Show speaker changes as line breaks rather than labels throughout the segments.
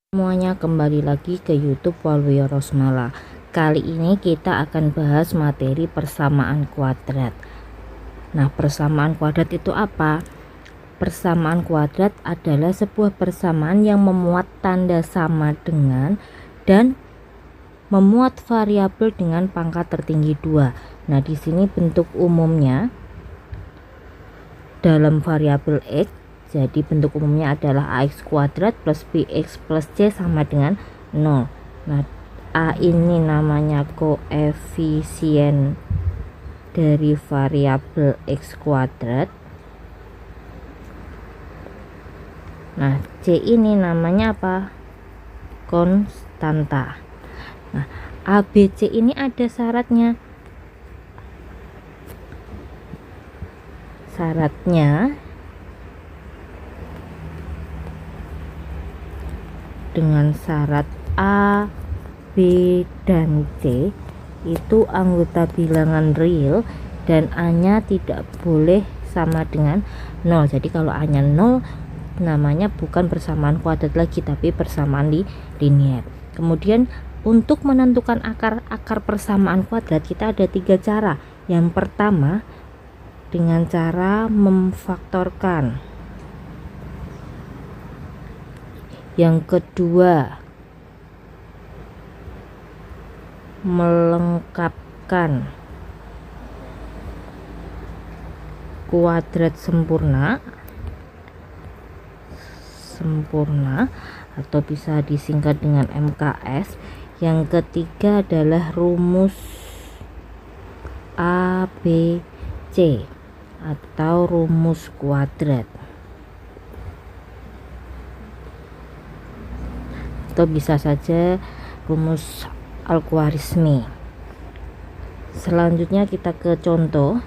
Semuanya, kembali lagi ke YouTube Waluyo Rosmala. Kali ini kita akan bahas materi persamaan kuadrat. Nah, persamaan kuadrat itu apa? Persamaan kuadrat adalah sebuah persamaan yang memuat tanda sama dengan dan memuat variabel dengan pangkat tertinggi 2. Nah, di sini bentuk umumnya dalam variabel x. Jadi bentuk umumnya adalah ax kuadrat plus bx plus c sama dengan 0. Nah, a ini namanya koefisien dari variabel x kuadrat. Nah, c ini namanya apa? Konstanta. Nah, ABC ini ada syaratnya. Syaratnya dengan syarat A, B, dan C itu anggota bilangan real dan A-nya tidak boleh sama dengan 0. Jadi kalau A-nya 0 namanya bukan persamaan kuadrat lagi, tapi persamaan linier. Kemudian untuk menentukan akar persamaan kuadrat kita ada 3 cara. Yang pertama dengan cara memfaktorkan. Yang kedua melengkapkan kuadrat sempurna atau bisa disingkat dengan MKS. Yang ketiga adalah rumus ABC atau rumus kuadrat, atau bisa saja rumus Al-Khwarizmi. Selanjutnya kita ke contoh.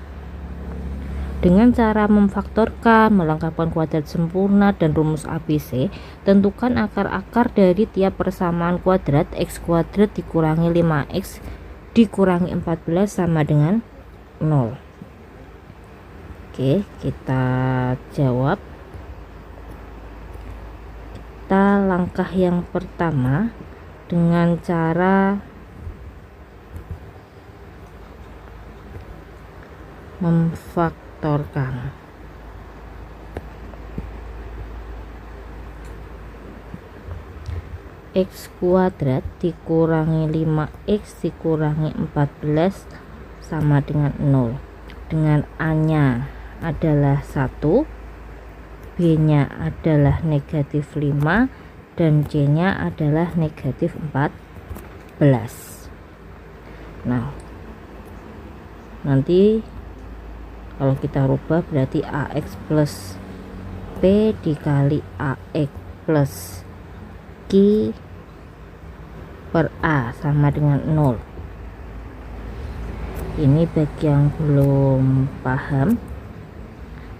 Dengan cara memfaktorkan, melengkapkan kuadrat sempurna, dan rumus ABC, tentukan akar-akar dari tiap persamaan kuadrat. X kuadrat dikurangi 5x dikurangi 14 sama dengan 0. Oke, kita jawab. Kita langkah yang pertama dengan cara memfaktorkan. X kuadrat dikurangi 5x dikurangi 14 sama dengan 0. Dengan A-nya adalah 1, B-nya adalah negatif 5, dan C-nya adalah negatif 14. Nah, nanti kalau kita rubah berarti AX plus P dikali AX plus Q per A sama dengan 0. Ini bagi yang belum paham,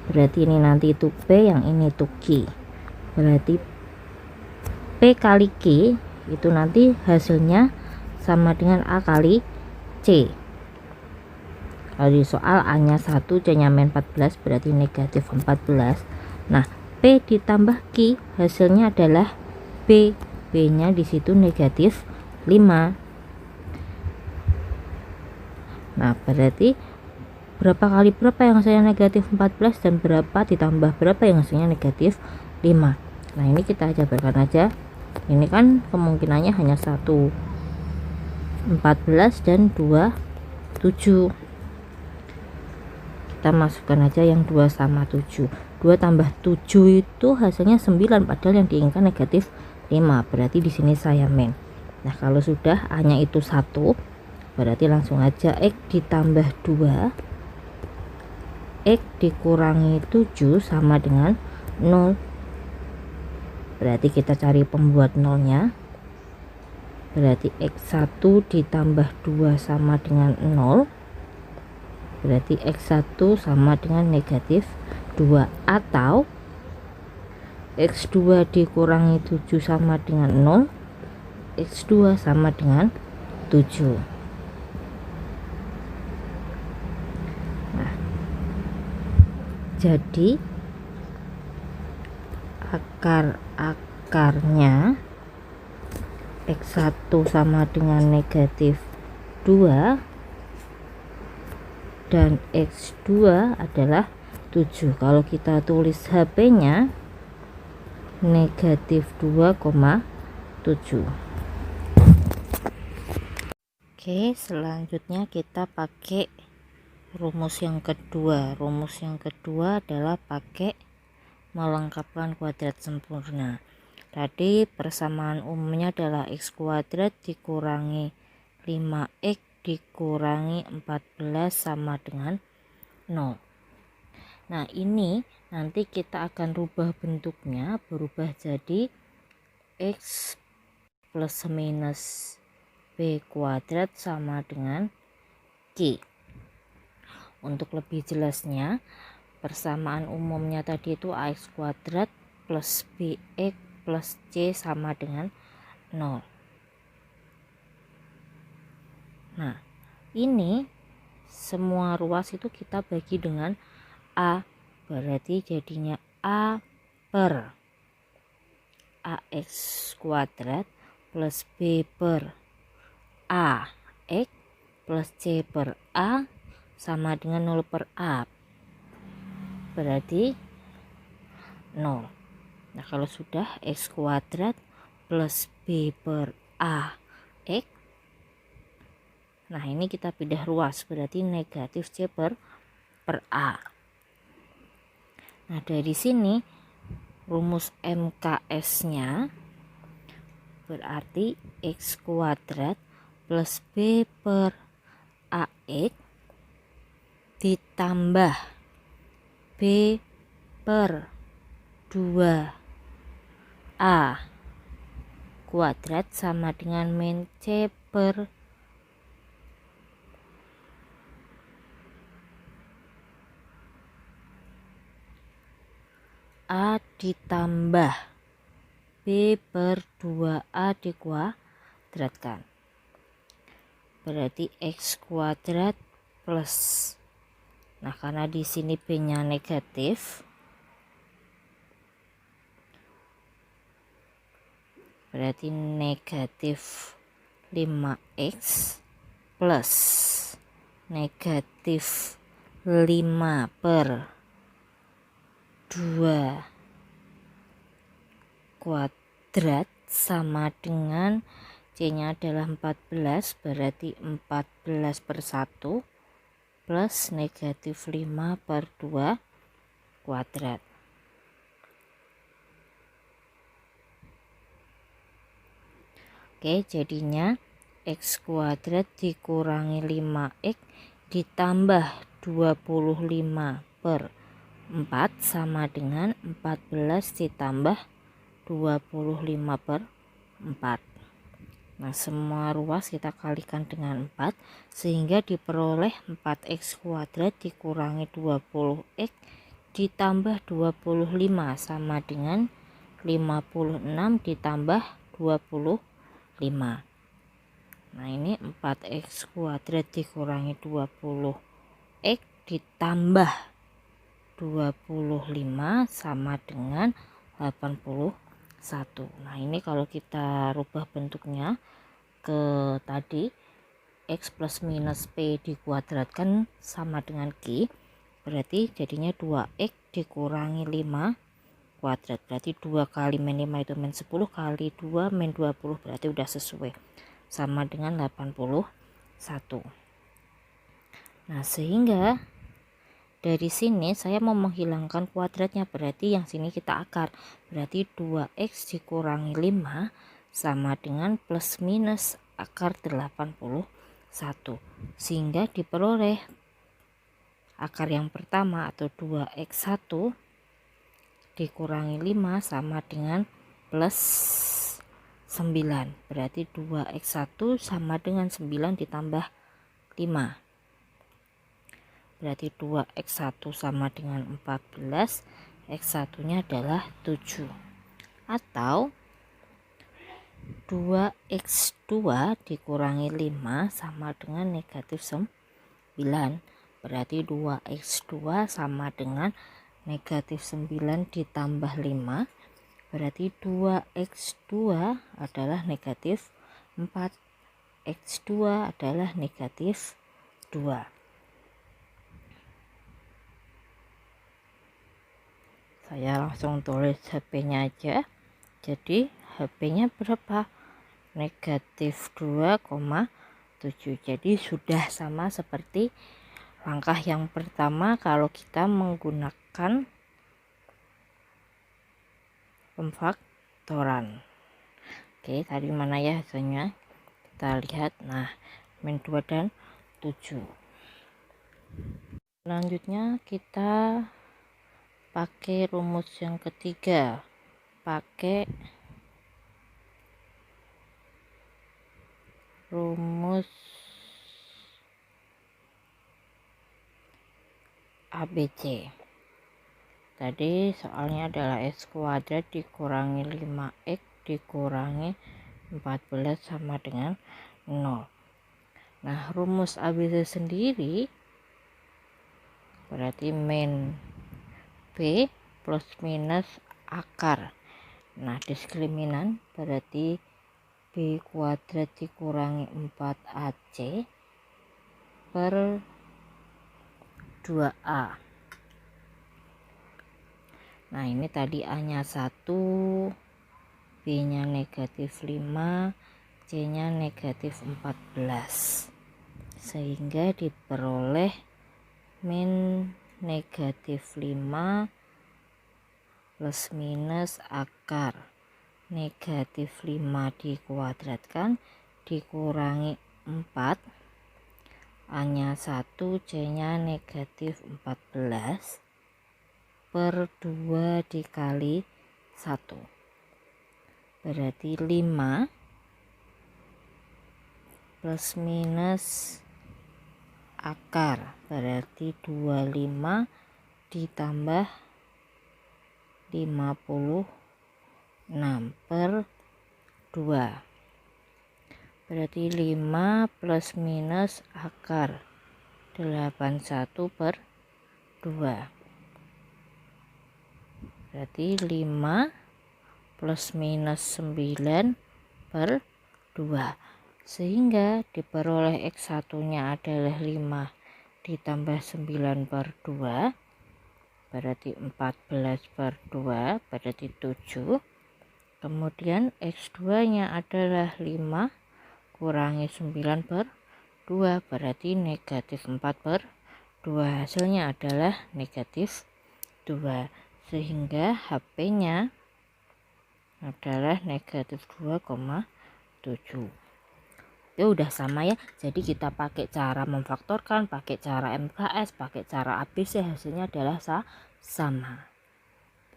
berarti ini nanti itu P, yang ini itu Q. Berarti P kali Q itu nanti hasilnya sama dengan A kali C. Kalau di soal A nya 1, C nya -14, berarti negatif 14. Nah, P ditambah Q hasilnya adalah B. B nya di situ negatif 5. Nah, berarti berapa kali berapa yang hasilnya negatif 14 dan berapa ditambah berapa yang hasilnya negatif 5. Nah, ini kita jabarkan aja. Ini kan kemungkinannya hanya 1 14 dan 2 7. Kita masukkan aja yang 2 sama 7. 2 tambah 7 itu hasilnya 9, padahal yang diinginkan negatif 5. Berarti di sini saya men. Nah, kalau sudah A-nya itu 1, berarti langsung aja X ditambah 2 X dikurangi 7 sama dengan 0. Berarti kita cari pembuat nolnya. Berarti X1 ditambah 2 sama dengan 0. Berarti X1 sama dengan negatif 2, atau X2 dikurangi 7 sama dengan 0. X2 sama dengan 7. Nah, jadi akar-akarnya X1 sama dengan negatif 2 dan X2 adalah 7. Kalau kita tulis HP nya negatif 2,7. Oke, selanjutnya kita pakai rumus yang kedua. Rumus yang kedua adalah pakai melengkapkan kuadrat sempurna. Tadi persamaan umumnya adalah x kuadrat dikurangi 5x dikurangi 14 sama dengan 0. Nah, ini nanti kita akan rubah bentuknya, berubah jadi x plus minus b kuadrat sama dengan c. Untuk lebih jelasnya, persamaan umumnya tadi itu ax kuadrat plus bx plus c sama dengan 0. Nah, ini semua ruas itu kita bagi dengan a, berarti jadinya a per ax kuadrat plus b per ax plus c per a sama dengan 0 per a, berarti 0. Nah, kalau sudah x kuadrat plus b per a x, nah ini kita pindah ruas, berarti negatif c per a. Nah, dari sini rumus MKS nya berarti x kuadrat plus b per ax ditambah b per 2a kuadrat sama dengan min c per a ditambah b per 2a dikuadratkan, berarti x kuadrat plus, nah karena di sini b nya negatif, berarti negatif 5x plus negatif 5 per 2 kuadrat sama dengan c nya adalah 14, berarti 14 per 1 plus negatif 5 per 2 kuadrat. Oke, jadinya x kuadrat dikurangi 5x ditambah 25 per 4 sama dengan 14 ditambah 25 per 4. Nah, semua ruas kita kalikan dengan 4 sehingga diperoleh 4x kuadrat dikurangi 20x ditambah 25 sama dengan 56 ditambah 25. Nah, ini 4x kuadrat dikurangi 20x ditambah 25 sama dengan 81. Nah, ini kalau kita rubah bentuknya ke tadi x plus minus p dikuadratkan sama dengan q, berarti jadinya 2x dikurangi 5 kuadrat, berarti 2 kali min 5 itu min 10 kali 2 min 20, berarti udah sesuai sama dengan 81. Nah, sehingga dari sini saya mau menghilangkan kuadratnya, berarti yang sini kita akar, berarti 2x dikurangi 5 sama dengan plus minus akar 81, sehingga diperoleh akar yang pertama atau 2x1 dikurangi 5 sama dengan plus 9, berarti 2x1 sama dengan 9 ditambah 5, berarti 2x1 sama dengan 14, x1 nya adalah 7, atau 2x2 dikurangi 5 sama dengan negatif 9, berarti 2x2 sama dengan negatif 9 ditambah 5, berarti 2x2 adalah negatif 4, X2 adalah negatif 2. Saya langsung tulis HP-nya aja. Jadi HP-nya berapa? Negatif 2,7. Jadi sudah sama seperti langkah yang pertama kalau kita menggunakan pemfaktoran. Oke, tadi mana ya hasilnya? Kita lihat. Nah, min 2 dan 7. Selanjutnya kita pakai rumus yang ketiga. Pakai rumus ABC. Tadi soalnya adalah X kuadrat dikurangi 5X dikurangi 14 sama dengan 0. Nah, rumus ABC sendiri berarti min B plus minus akar. Nah, diskriminan berarti B kuadrat dikurangi 4AC per 2A. Nah, ini tadi A-nya 1, B-nya negatif 5, C-nya negatif 14. Sehingga diperoleh min negatif 5 plus minus akar. Negatif 5 dikuadratkan dikurangi 4. A-nya 1, C-nya negatif 14. Per 2 dikali 1 berarti 5 plus minus akar berarti 25 ditambah 56 per 2 berarti 5 plus minus akar 81 per 2 berarti 5 plus minus 9 per 2 sehingga diperoleh X1 nya adalah 5 ditambah 9 per 2 berarti 14 per 2 berarti 7. Kemudian X2 nya adalah 5 kurangi 9 per 2 berarti negatif 4 per 2. Hasilnya adalah negatif 2 sehingga HP-nya adalah negatif 2,7. Itu udah sama ya. Jadi kita pakai cara memfaktorkan, pakai cara MKS, pakai cara ABC, hasilnya adalah sama.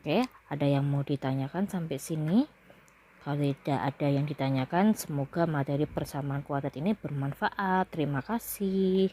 Oke, ada yang mau ditanyakan sampai sini? Kalau tidak ada yang ditanyakan, semoga materi persamaan kuadrat ini bermanfaat. Terima kasih.